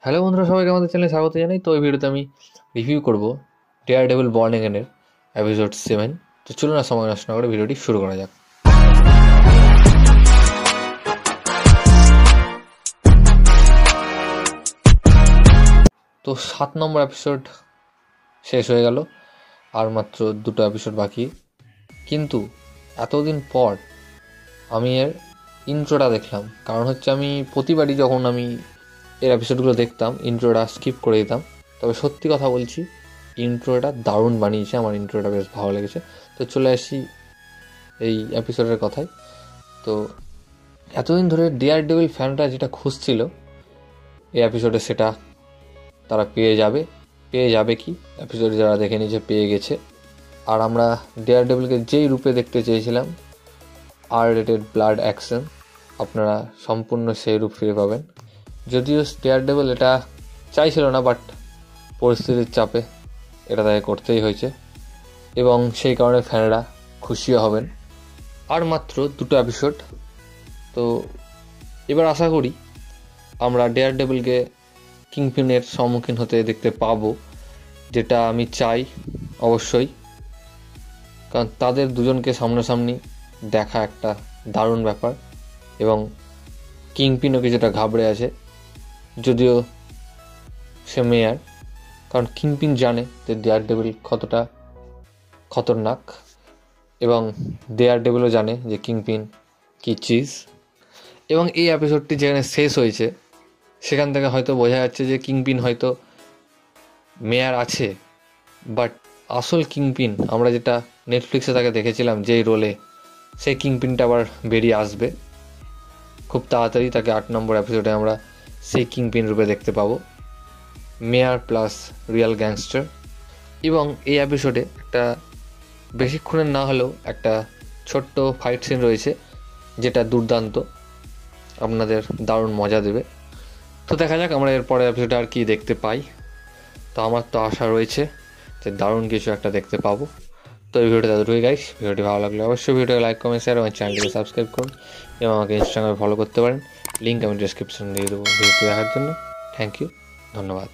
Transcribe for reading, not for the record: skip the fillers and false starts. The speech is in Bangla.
হ্যালো বন্ধুরা, সবাইকে আমাদের চ্যানেলে স্বাগত জানাই। তো এই ভিডিওতে আমি রিভিউ করব ডেয়ারডেভিল বর্ন এগেনের এপিসোড 7। তো চলুন না সময় নষ্ট না করে ভিডিওটি শুরু করা যাক। তো 7 নম্বর এপিসোড শেষ হয়ে গেল, আর মাত্র 2টো এপিসোড বাকি। কিন্তু এতদিন পর আমি এর ইন্ট্রোটা দেখলাম। কারণ হচ্ছে আমি প্রতিবারই যখন আমি এর এপিসোডগুলো দেখতাম ইন্ট্রোটা স্কিপ করে দিতাম। তবে সত্যি কথা বলছি, ইন্ট্রোটা দারুণ বানিয়েছে, আমার ইন্ট্রোটা বেশ ভালো লেগেছে। তো চলে আসি এই এপিসোডের কথায়। তো এতদিন ধরে ডেয়ারডেভিল ফ্যানরা যেটা খুঁজছিল এই এপিসোডে, সেটা তারা পেয়ে যাবে কি এপিসোডে যারা দেখে নিয়েছে পেয়ে গেছে। আর আমরা ডেয়ারডেভিলকে যেই রূপে দেখতে চেয়েছিলাম, আর রেটেড ব্লাড অ্যাকশন, আপনারা সম্পূর্ণ সেই রূপ ফিরে পাবেন। যদিও ডেয়ারডেভিল এটা চাইছিল না, বাট পরিস্থিতির চাপে এটা তাকে করতেই হয়েছে, এবং সেই কারণে ফ্যানরা খুশিও হবেন। আর মাত্র 2টো এপিসোড। তো এবার আশা করি আমরা ডেয়ারডেভিলকে কিংপিনের সম্মুখীন হতে দেখতে পাবো, যেটা আমি চাই অবশ্যই। কারণ তাদের দুজনকে সামনাসামনি দেখা একটা দারুণ ব্যাপার, এবং কিংপিনও কিছুটা ঘাবড়ে আছে, যদিও সে মেয়ার। কারণ কিংপিন জানে যে ডেয়ারডেভিল কতটা খতরনাক, এবং ডেয়ারডেভিলও জানে যে কিংপিন কি চিজ। এবং এই এপিসোডটি যেখানে শেষ হয়েছে সেখান থেকে হয়তো বোঝা যাচ্ছে যে কিংপিন হয়তো মেয়ার আছে, বাট আসল কিংপিন আমরা যেটা নেটফ্লিক্সে তাকে দেখেছিলাম যেই রোলে, সেই কিংপিনটা আবার বেরিয়ে আসবে খুব তাড়াতাড়ি। তাকে 8 নম্বর এপিসোডে আমরা সেই কিংপিন রূপে দেখতে পাবো, মেয়ার প্লাস রিয়াল গ্যাংস্টার। এবং এই এপিসোডে একটা বেশিক্ষণের না হলেও একটা ছোট্ট ফাইট সিন রয়েছে, যেটা দুর্দান্ত, আপনাদের দারুণ মজা দেবে। তো দেখা যাক আমরা এর পরের এপিসোডে আর কি দেখতে পাই। তো আমার তো আশা রয়েছে যে দারুণ কিছু একটা দেখতে পাবো। তো এই ভিডিওটা এতটুকুই গাইস। ভিডিওটি ভালো লাগলে অবশ্যই ভিডিওকে লাইক, কমেন্ট, শেয়ার এবং চ্যানেলটিকে সাবস্ক্রাইব করুন, এবং আমাকে ইনস্টাগ্রামে ফলো করতে পারেন। লিঙ্ক আমি ডিসক্রিপশনে দিয়ে দেবো ভিডিওটি দেখার জন্য। থ্যাংক ইউ, ধন্যবাদ।